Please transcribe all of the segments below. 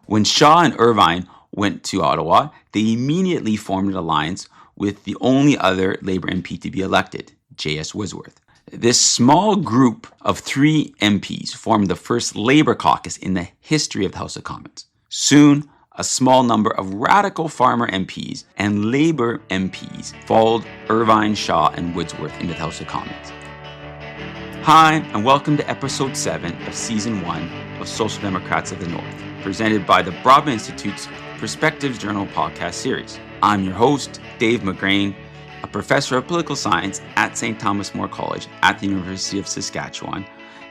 When Shaw and Irvine went to Ottawa, they immediately formed an alliance with the only other Labour MP to be elected, J.S. Wordsworth. This small group of 3 MPs formed the first Labour caucus in the history of the House of Commons. Soon, a small number of radical farmer MPs and Labour MPs followed Irvine, Shaw, and Wordsworth into the House of Commons. Hi, and welcome to Episode 7 of Season 1 of Social Democrats of the North, presented by the Broadbent Institute's Perspectives Journal podcast series. I'm your host, Dave McGrane, a professor of political science at St. Thomas More College at the University of Saskatchewan,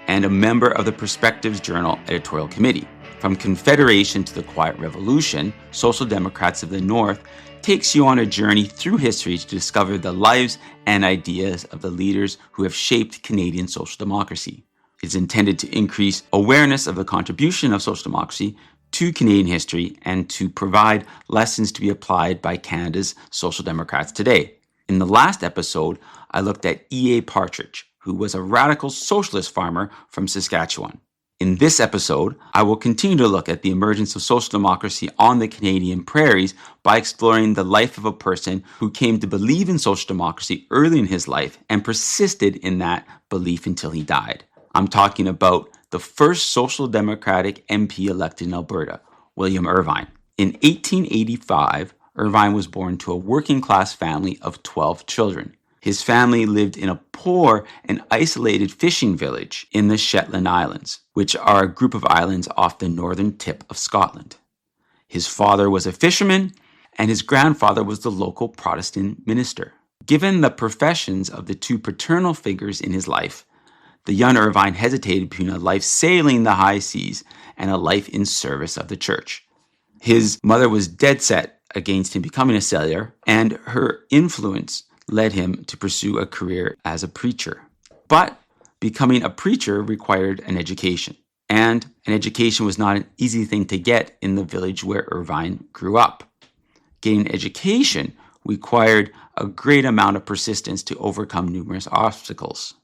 and a member of the Perspectives Journal Editorial Committee. From Confederation to the Quiet Revolution, Social Democrats of the North takes you on a journey through history to discover the lives and ideas of the leaders who have shaped Canadian social democracy. It's intended to increase awareness of the contribution of social democracy to Canadian history and to provide lessons to be applied by Canada's social democrats today. In the last episode, I looked at E.A. Partridge, who was a radical socialist farmer from Saskatchewan. In this episode, I will continue to look at the emergence of social democracy on the Canadian prairies by exploring the life of a person who came to believe in social democracy early in his life and persisted in that belief until he died. I'm talking about the first social democratic MP elected in Alberta, William Irvine. In 1885, Irvine was born to a working-class family of 12 children. His family lived in a poor and isolated fishing village in the Shetland Islands, which are a group of islands off the northern tip of Scotland. His father was a fisherman, and his grandfather was the local Protestant minister. Given the professions of the 2 paternal figures in his life, the young Irvine hesitated between a life sailing the high seas and a life in service of the church. His mother was dead set against him becoming a sailor, and her influence led him to pursue a career as a preacher. But becoming a preacher required an education, and an education was not an easy thing to get in the village where Irvine grew up. Getting education required a great amount of persistence to overcome numerous obstacles.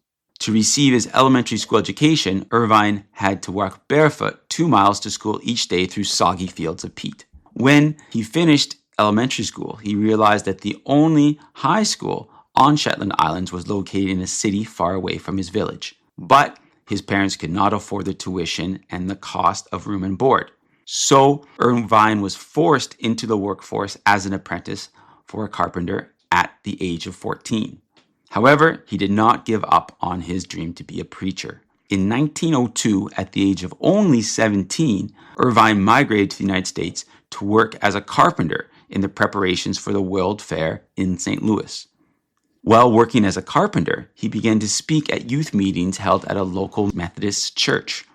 To receive his elementary school education, Irvine had to walk barefoot 2 miles to school each day through soggy fields of peat. When he finished elementary school, he realized that the only high school on Shetland Islands was located in a city far away from his village. But his parents could not afford the tuition and the cost of room and board. So Irvine was forced into the workforce as an apprentice for a carpenter at the age of 14. However, he did not give up on his dream to be a preacher. In 1902, at the age of only 17, Irvine migrated to the United States to work as a carpenter in the preparations for the World Fair in St. Louis. While working as a carpenter, he began to speak at youth meetings held at a local Methodist church.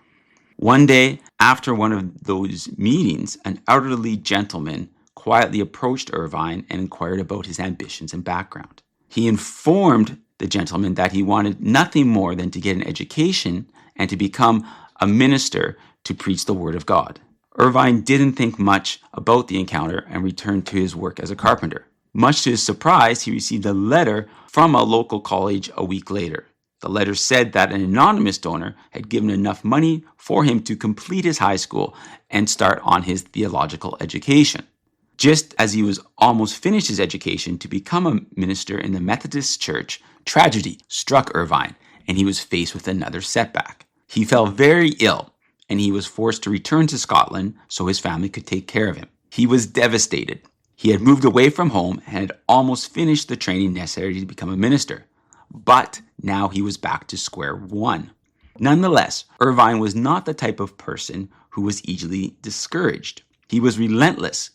One day, after one of those meetings, an elderly gentleman quietly approached Irvine and inquired about his ambitions and background. He informed the gentleman that he wanted nothing more than to get an education and to become a minister to preach the word of God. Irvine didn't think much about the encounter and returned to his work as a carpenter. Much to his surprise, he received a letter from a local college a week later. The letter said that an anonymous donor had given enough money for him to complete his high school and start on his theological education. Just as he was almost finished his education to become a minister in the Methodist Church, tragedy struck Irvine, and he was faced with another setback. He fell very ill, and he was forced to return to Scotland so his family could take care of him. He was devastated. He had moved away from home and had almost finished the training necessary to become a minister. But now he was back to square one. Nonetheless, Irvine was not the type of person who was easily discouraged. He was relentless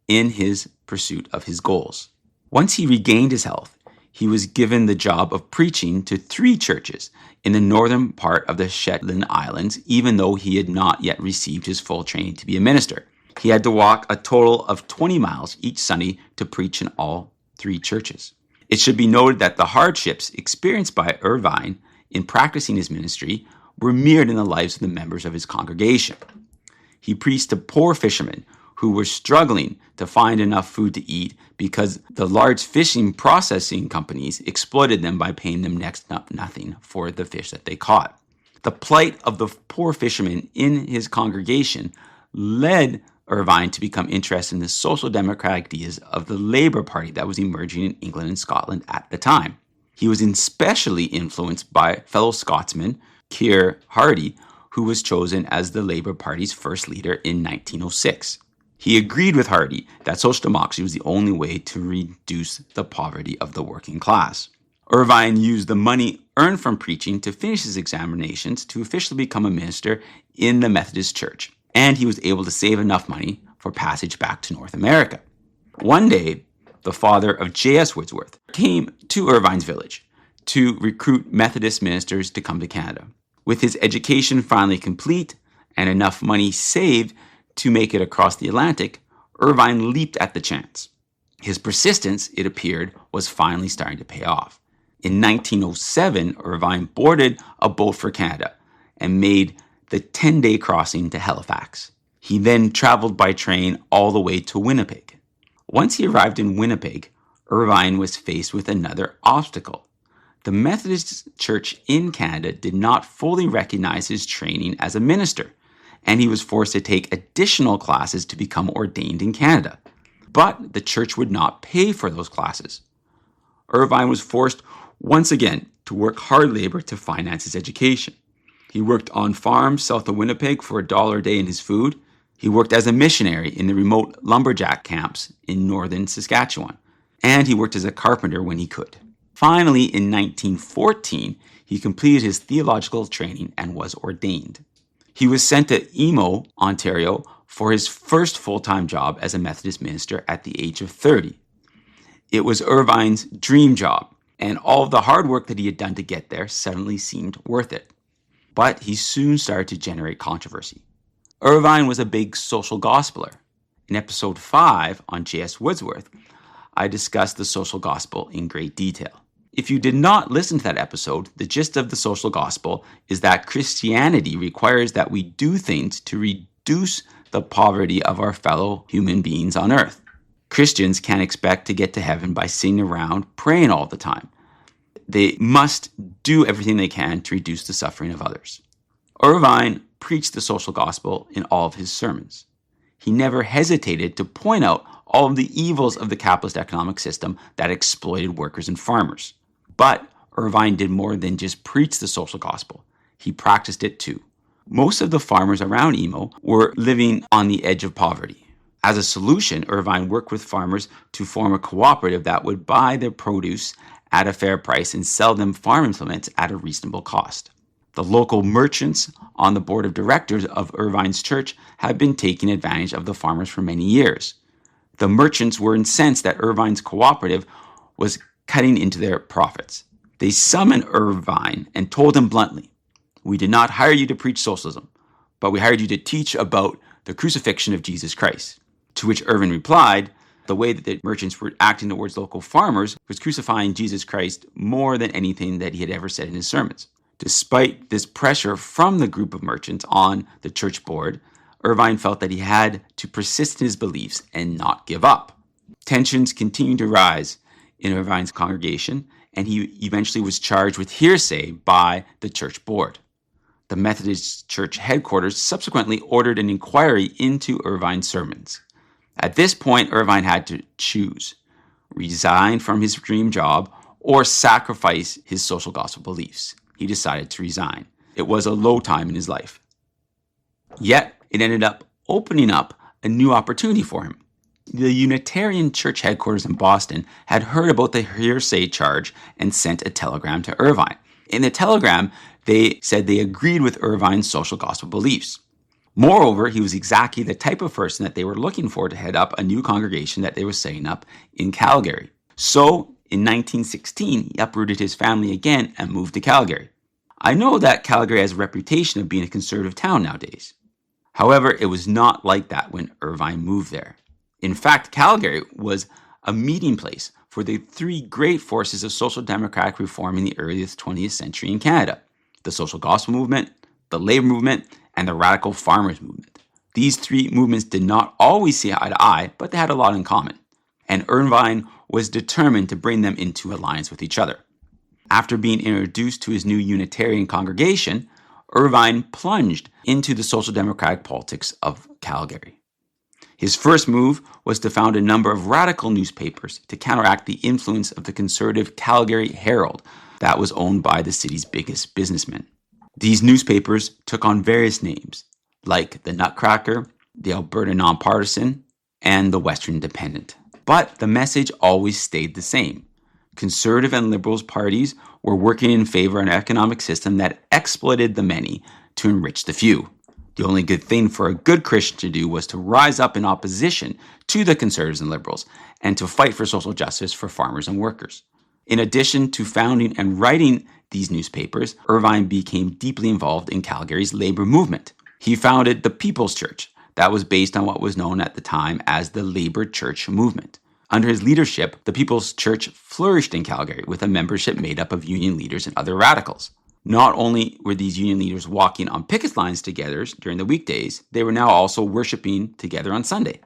in his pursuit of his goals. Once he regained his health, he was given the job of preaching to 3 churches in the northern part of the Shetland Islands, even though he had not yet received his full training to be a minister. He had to walk a total of 20 miles each Sunday to preach in all 3 churches. It should be noted that the hardships experienced by Irvine in practicing his ministry were mirrored in the lives of the members of his congregation. He preached to poor fishermen who were struggling to find enough food to eat because the large fishing processing companies exploited them by paying them next to nothing for the fish that they caught. The plight of the poor fishermen in his congregation led Irvine to become interested in the social democratic ideas of the Labour Party that was emerging in England and Scotland at the time. He was especially influenced by fellow Scotsman Keir Hardie, who was chosen as the Labour Party's first leader in 1906. He agreed with Hardie that social democracy was the only way to reduce the poverty of the working class. Irvine used the money earned from preaching to finish his examinations to officially become a minister in the Methodist Church, and he was able to save enough money for passage back to North America. One day, the father of J.S. Wordsworth came to Irvine's village to recruit Methodist ministers to come to Canada. With his education finally complete and enough money saved to make it across the Atlantic, Irvine leaped at the chance. His persistence, it appeared, was finally starting to pay off. In 1907, Irvine boarded a boat for Canada and made the 10-day crossing to Halifax. He then traveled by train all the way to Winnipeg. Once he arrived in Winnipeg, Irvine was faced with another obstacle. The Methodist Church in Canada did not fully recognize his training as a minister, and he was forced to take additional classes to become ordained in Canada. But the church would not pay for those classes. Irvine was forced once again to work hard labor to finance his education. He worked on farms south of Winnipeg for $1 a day in his food. He worked as a missionary in the remote lumberjack camps in northern Saskatchewan. And he worked as a carpenter when he could. Finally, in 1914, he completed his theological training and was ordained. He was sent to Emo, Ontario, for his first full-time job as a Methodist minister at the age of 30. It was Irvine's dream job, and all of the hard work that he had done to get there suddenly seemed worth it. But he soon started to generate controversy. Irvine was a big social gospeler. In episode 5 on J.S. Wordsworth, I discussed the social gospel in great detail. If you did not listen to that episode, the gist of the social gospel is that Christianity requires that we do things to reduce the poverty of our fellow human beings on earth. Christians can't expect to get to heaven by sitting around praying all the time. They must do everything they can to reduce the suffering of others. Irvine preached the social gospel in all of his sermons. He never hesitated to point out all of the evils of the capitalist economic system that exploited workers and farmers. But Irvine did more than just preach the social gospel. He practiced it too. Most of the farmers around Emo were living on the edge of poverty. As a solution, Irvine worked with farmers to form a cooperative that would buy their produce at a fair price and sell them farm implements at a reasonable cost. The local merchants on the board of directors of Irvine's church had been taking advantage of the farmers for many years. The merchants were incensed that Irvine's cooperative was cutting into their profits. They summoned Irvine and told him bluntly, "We did not hire you to preach socialism, but we hired you to teach about the crucifixion of Jesus Christ." To which Irvine replied, the way that the merchants were acting towards local farmers was crucifying Jesus Christ more than anything that he had ever said in his sermons. Despite this pressure from the group of merchants on the church board, Irvine felt that he had to persist in his beliefs and not give up. Tensions continued to rise in Irvine's congregation, and he eventually was charged with heresy by the church board. The Methodist Church headquarters subsequently ordered an inquiry into Irvine's sermons. At this point, Irvine had to choose: resign from his dream job or sacrifice his social gospel beliefs. He decided to resign. It was a low time in his life. Yet, it ended up opening up a new opportunity for him. The Unitarian church headquarters in Boston had heard about the hearsay charge and sent a telegram to Irvine. In the telegram, they said they agreed with Irvine's social gospel beliefs. Moreover, he was exactly the type of person that they were looking for to head up a new congregation that they were setting up in Calgary. So, in 1916, he uprooted his family again and moved to Calgary. I know that Calgary has a reputation of being a conservative town nowadays. However, it was not like that when Irvine moved there. In fact, Calgary was a meeting place for the three great forces of social democratic reform in the earliest 20th century in Canada: the social gospel movement, the labor movement, and the radical farmers movement. These three movements did not always see eye to eye, but they had a lot in common. And Irvine was determined to bring them into alliance with each other. After being introduced to his new Unitarian congregation, Irvine plunged into the social democratic politics of Calgary. His first move was to found a number of radical newspapers to counteract the influence of the conservative Calgary Herald that was owned by the city's biggest businessmen. These newspapers took on various names, like the Nutcracker, the Alberta Nonpartisan, and the Western Independent. But the message always stayed the same. Conservative and Liberal parties were working in favor of an economic system that exploited the many to enrich the few. The only good thing for a good Christian to do was to rise up in opposition to the Conservatives and Liberals and to fight for social justice for farmers and workers. In addition to founding and writing these newspapers, Irvine became deeply involved in Calgary's labor movement. He founded the People's Church that was based on what was known at the time as the Labor Church movement. Under his leadership, the People's Church flourished in Calgary with a membership made up of union leaders and other radicals. Not only were these union leaders walking on picket lines together during the weekdays, they were now also worshiping together on Sunday.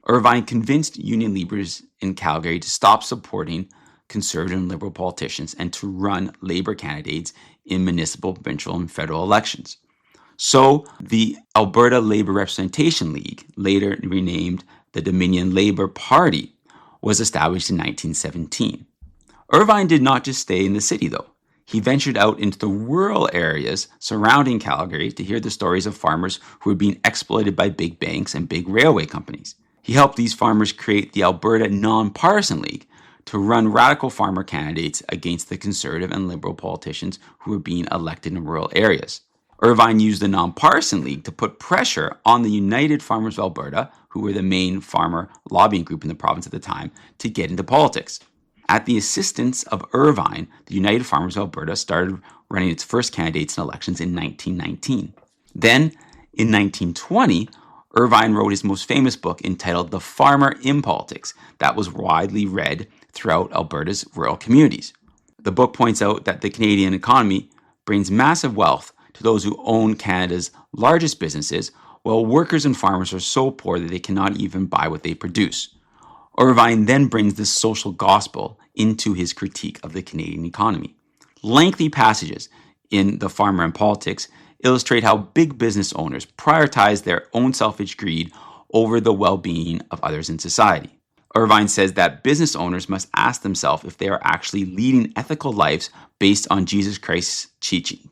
Irvine convinced union leaders in Calgary to stop supporting conservative and liberal politicians and to run labor candidates in municipal, provincial, and federal elections. So the Alberta Labor Representation League, later renamed the Dominion Labour Party, was established in 1917. Irvine did not just stay in the city, though. He ventured out into the rural areas surrounding Calgary to hear the stories of farmers who were being exploited by big banks and big railway companies. He helped these farmers create the Alberta Nonpartisan League to run radical farmer candidates against the conservative and liberal politicians who were being elected in rural areas. Irvine used the Nonpartisan League to put pressure on the United Farmers of Alberta, who were the main farmer lobbying group in the province at the time, to get into politics. At the assistance of Irvine, the United Farmers of Alberta started running its first candidates in elections in 1919. Then, in 1920, Irvine wrote his most famous book entitled The Farmer in Politics that was widely read throughout Alberta's rural communities. The book points out that the Canadian economy brings massive wealth to those who own Canada's largest businesses, while workers and farmers are so poor that they cannot even buy what they produce. Irvine then brings this social gospel into his critique of the Canadian economy. Lengthy passages in The Farmer in Politics illustrate how big business owners prioritize their own selfish greed over the well-being of others in society. Irvine says that business owners must ask themselves if they are actually leading ethical lives based on Jesus Christ's teaching.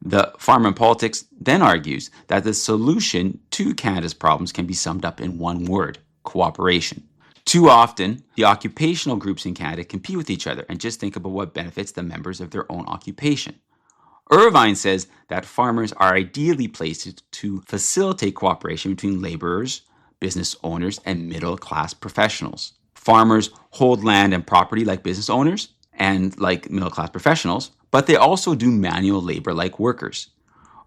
The Farmer in Politics then argues that the solution to Canada's problems can be summed up in one word: cooperation. Too often, the occupational groups in Canada compete with each other and just think about what benefits the members of their own occupation. Irvine says that farmers are ideally placed to facilitate cooperation between laborers, business owners, and middle-class professionals. Farmers hold land and property like business owners and like middle-class professionals, but they also do manual labor like workers.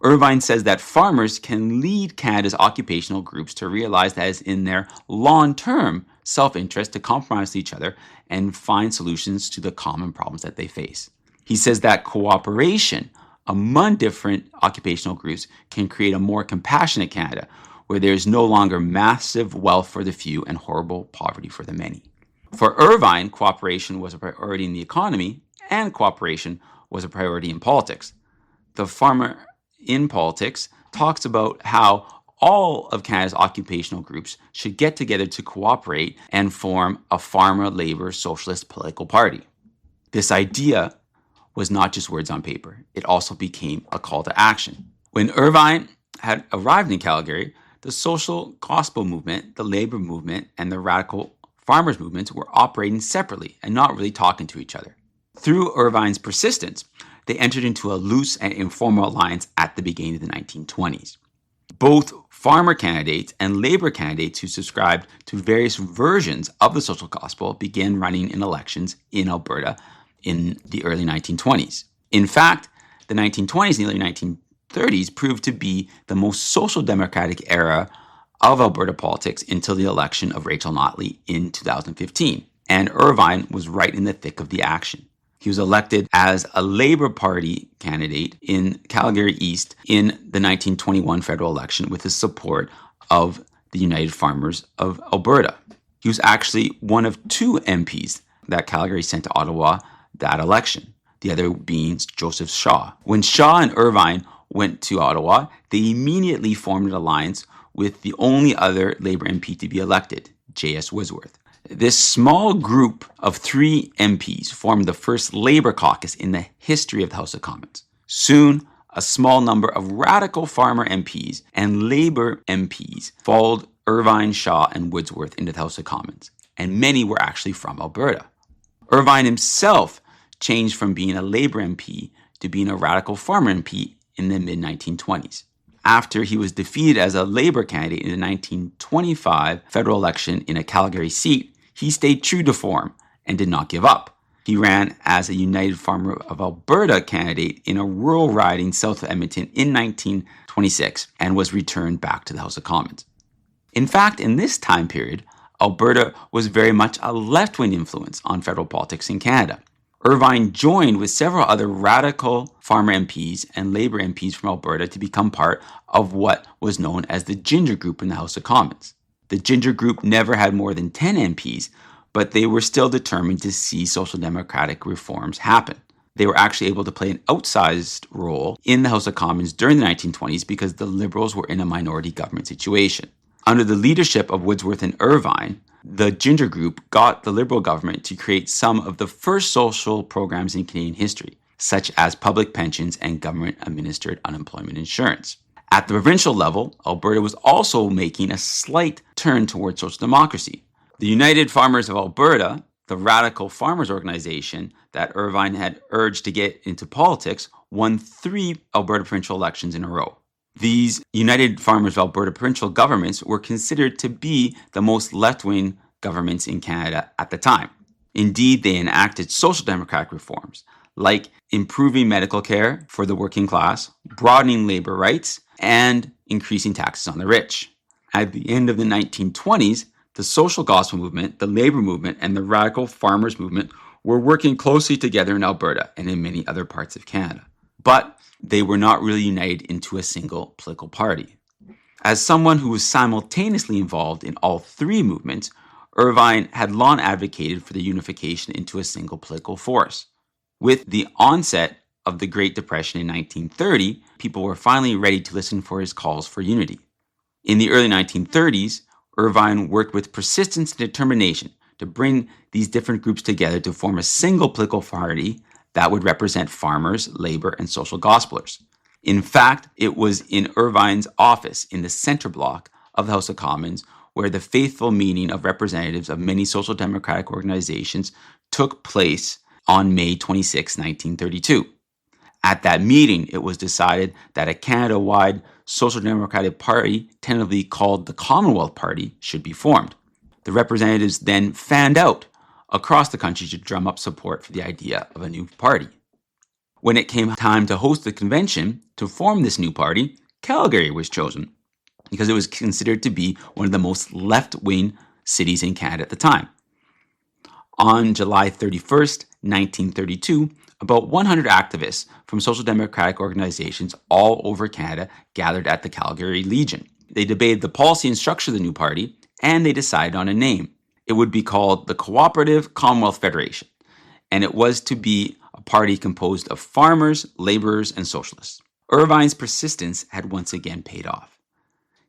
Irvine says that farmers can lead Canada's occupational groups to realize that it's in their long-term self-interest to compromise with each other and find solutions to the common problems that they face. He says that cooperation among different occupational groups can create a more compassionate Canada, where there is no longer massive wealth for the few and horrible poverty for the many. For Irvine, cooperation was a priority in the economy, and cooperation was a priority in politics. The Farmer in Politics talks about how all of Canada's occupational groups should get together to cooperate and form a farmer labor socialist political party. This idea was not just words on paper. It also became a call to action. When Irvine had arrived in Calgary, the social gospel movement, the labor movement, and the radical farmers movements were operating separately and not really talking to each other. Through Irvine's persistence, they entered into a loose and informal alliance at the beginning of the 1920s. Both farmer candidates and labor candidates who subscribed to various versions of the social gospel began running in elections in Alberta in the early 1920s. In fact, the 1920s and the early 1930s proved to be the most social democratic era of Alberta politics until the election of Rachel Notley in 2015. And Irvine was right in the thick of the action. He was elected as a Labour Party candidate in Calgary East in the 1921 federal election with the support of the United Farmers of Alberta. He was actually one of two MPs that Calgary sent to Ottawa that election, the other being Joseph Shaw. When Shaw and Irvine went to Ottawa, they immediately formed an alliance with the only other Labour MP to be elected, J.S. Wisworth. This small group of 3 MPs formed the first Labour caucus in the history of the House of Commons. Soon, a small number of radical farmer MPs and Labour MPs followed Irvine, Shaw, and Wordsworth into the House of Commons, and many were actually from Alberta. Irvine himself changed from being a Labour MP to being a radical farmer MP in the mid-1920s. After he was defeated as a Labour candidate in the 1925 federal election in a Calgary seat, he stayed true to form and did not give up. He ran as a United Farmers of Alberta candidate in a rural riding south of Edmonton in 1926 and was returned back to the House of Commons. In fact, in this time period, Alberta was very much a left-wing influence on federal politics in Canada. Irvine joined with several other radical farmer MPs and Labour MPs from Alberta to become part of what was known as the Ginger Group in the House of Commons. The Ginger Group never had more than 10 MPs, but they were still determined to see social democratic reforms happen. They were actually able to play an outsized role in the House of Commons during the 1920s because the Liberals were in a minority government situation. Under the leadership of Wordsworth and Irvine, the Ginger Group got the Liberal government to create some of the first social programs in Canadian history, such as public pensions and government-administered unemployment insurance. At the provincial level, Alberta was also making a slight turn towards social democracy. The United Farmers of Alberta, the radical farmers organization that Irvine had urged to get into politics, won 3 Alberta provincial elections in a row. These United Farmers of Alberta provincial governments were considered to be the most left-wing governments in Canada at the time. Indeed, they enacted social democratic reforms, like improving medical care for the working class, broadening labor rights, and increasing taxes on the rich. At the end of the 1920s, the social gospel movement, the labor movement, and the radical farmers movement were working closely together in Alberta and in many other parts of Canada. But they were not really united into a single political party. As someone who was simultaneously involved in all 3 movements, Irvine had long advocated for the unification into a single political force. With the onset of the Great Depression in 1930, people were finally ready to listen for his calls for unity. In the early 1930s, Irvine worked with persistence and determination to bring these different groups together to form a single political party that would represent farmers, labor, and social gospelers. In fact, it was in Irvine's office in the center block of the House of Commons where the faithful meeting of representatives of many social democratic organizations took place on May 26, 1932. At that meeting, it was decided that a Canada-wide social democratic party, tentatively called the Commonwealth Party, should be formed. The representatives then fanned out across the country to drum up support for the idea of a new party. When it came time to host the convention to form this new party, Calgary was chosen because it was considered to be one of the most left-wing cities in Canada at the time. On July 31st, 1932, about 100 activists from social democratic organizations all over Canada gathered at the Calgary Legion. They debated the policy and structure of the new party, and they decided on a name. It would be called the Cooperative Commonwealth Federation, and it was to be a party composed of farmers, laborers, and socialists. Irvine's persistence had once again paid off.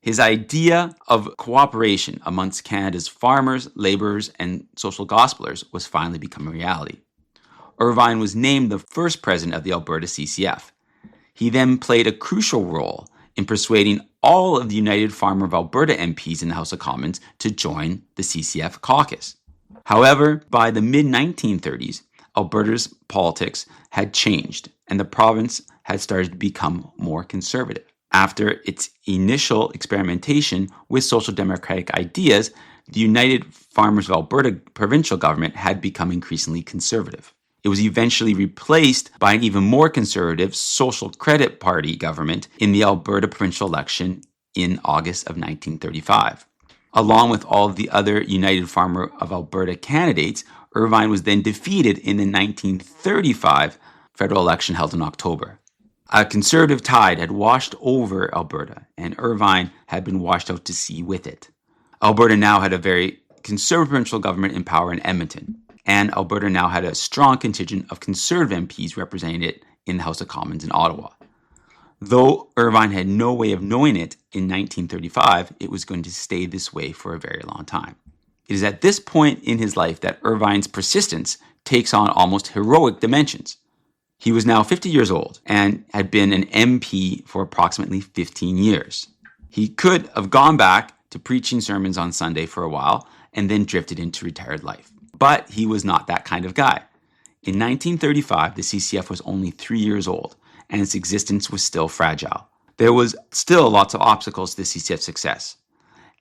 His idea of cooperation amongst Canada's farmers, laborers, and social gospelers was finally becoming a reality. Irvine was named the first president of the Alberta CCF. He then played a crucial role in persuading all of the United Farmers of Alberta MPs in the House of Commons to join the CCF caucus. However, by the mid-1930s, Alberta's politics had changed and the province had started to become more conservative. After its initial experimentation with social democratic ideas, the United Farmers of Alberta provincial government had become increasingly conservative. It was eventually replaced by an even more conservative Social Credit Party government in the Alberta provincial election in August of 1935. Along with all of the other United Farmers of Alberta candidates, Irvine was then defeated in the 1935 federal election held in October. A conservative tide had washed over Alberta, and Irvine had been washed out to sea with it. Alberta now had a very conservative provincial government in power in Edmonton, and Alberta now had a strong contingent of conservative MPs representing it in the House of Commons in Ottawa. Though Irvine had no way of knowing it in 1935, it was going to stay this way for a very long time. It is at this point in his life that Irvine's persistence takes on almost heroic dimensions. He was now 50 years old and had been an MP for approximately 15 years. He could have gone back to preaching sermons on Sunday for a while and then drifted into retired life. But he was not that kind of guy. In 1935, the CCF was only 3 years old, and its existence was still fragile. There was still lots of obstacles to the CCF's success,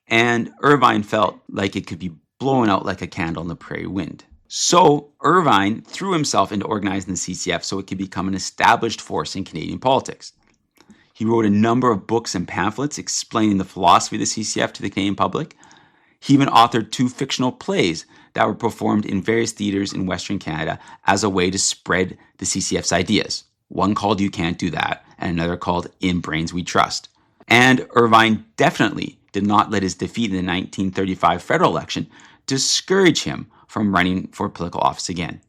and Irvine felt like it could be blown out like a candle in the prairie wind. So Irvine threw himself into organizing the CCF so it could become an established force in Canadian politics. He wrote a number of books and pamphlets explaining the philosophy of the CCF to the Canadian public. He even authored 2 fictional plays that were performed in various theaters in Western Canada as a way to spread the CCF's ideas. One called You Can't Do That, and another called In Brains We Trust. And Irvine definitely did not let his defeat in the 1935 federal election discourage him from running for political office again.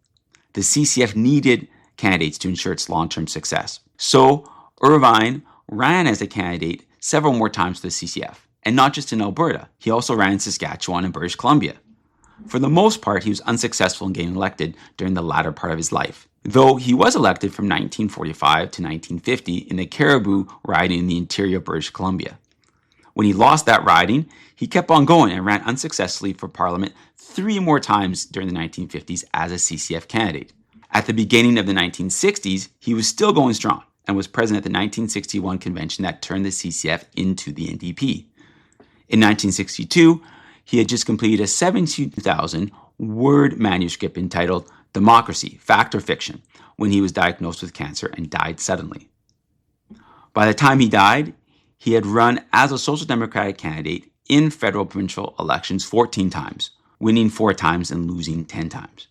The CCF needed candidates to ensure its long-term success. So Irvine ran as a candidate several more times for the CCF, and not just in Alberta. He also ran in Saskatchewan and British Columbia. For the most part, he was unsuccessful in getting elected during the latter part of his life, though he was elected from 1945 to 1950 in the Caribou riding in the interior of British Columbia. When he lost that riding, he kept on going and ran unsuccessfully for Parliament 3 more times during the 1950s as a CCF candidate. At the beginning of the 1960s, he was still going strong and was present at the 1961 convention that turned the CCF into the NDP. In 1962, he had just completed a 17,000-word manuscript entitled Democracy, Fact or Fiction, when he was diagnosed with cancer and died suddenly. By the time he died, he had run as a Social Democratic candidate in federal provincial elections 14 times, winning 4 times and losing 10 times.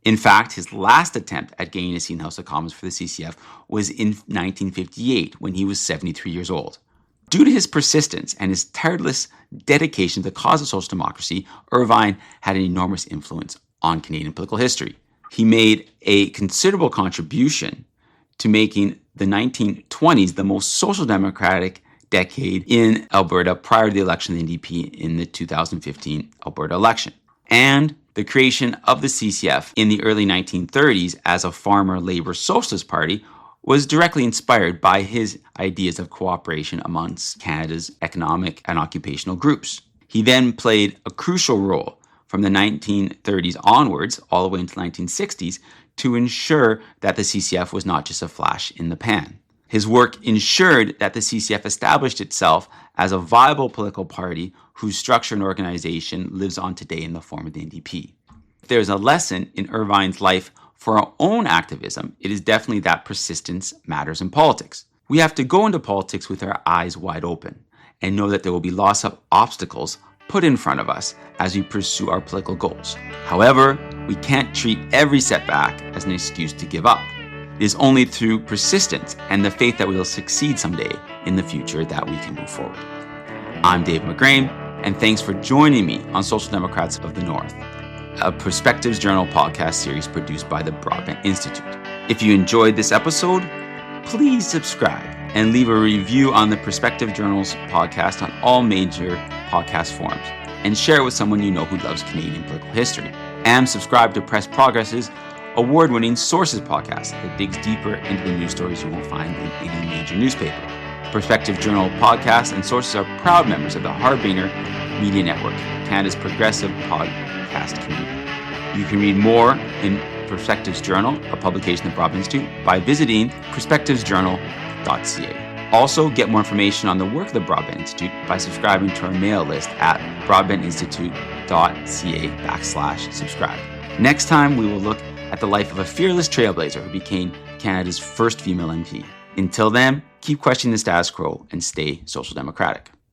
In fact, his last attempt at gaining a seat in the House of Commons for the CCF was in 1958 when he was 73 years old. Due to his persistence and his tireless dedication to the cause of social democracy, Irvine had an enormous influence on Canadian political history. He made a considerable contribution to making the 1920s the most social democratic decade in Alberta prior to the election of the NDP in the 2015 Alberta election. And the creation of the CCF in the early 1930s as a farmer labor socialist party was directly inspired by his ideas of cooperation amongst Canada's economic and occupational groups. He then played a crucial role from the 1930s onwards, all the way into the 1960s, to ensure that the CCF was not just a flash in the pan. His work ensured that the CCF established itself as a viable political party whose structure and organization lives on today in the form of the NDP. If there's a lesson in Irvine's life for our own activism, it is definitely that persistence matters in politics. We have to go into politics with our eyes wide open and know that there will be lots of obstacles put in front of us as we pursue our political goals. However, we can't treat every setback as an excuse to give up. It is only through persistence and the faith that we will succeed someday in the future that we can move forward. I'm Dave McGrane, and thanks for joining me on Social Democrats of the North, a Perspectives Journal podcast series produced by the Broadbent Institute. If you enjoyed this episode, please subscribe and leave a review on the Perspective Journal's podcast on all major podcast forums, and share it with someone you know who loves Canadian political history. And subscribe to Press Progress's award-winning Sources podcast that digs deeper into the news stories you won't find in any major newspaper. Perspective Journal podcast and Sources are proud members of the Harbinger Media Network, Canada's progressive podcast community. You can read more in Perspectives Journal, a publication of the Broadbent Institute, by visiting perspectivesjournal.ca. Also, get more information on the work of the Broadbent Institute by subscribing to our mail list at broadbentinstitute.ca/subscribe. Next time, we will look at the life of a fearless trailblazer who became Canada's first female MP. Until then, keep questioning the status quo and stay social democratic.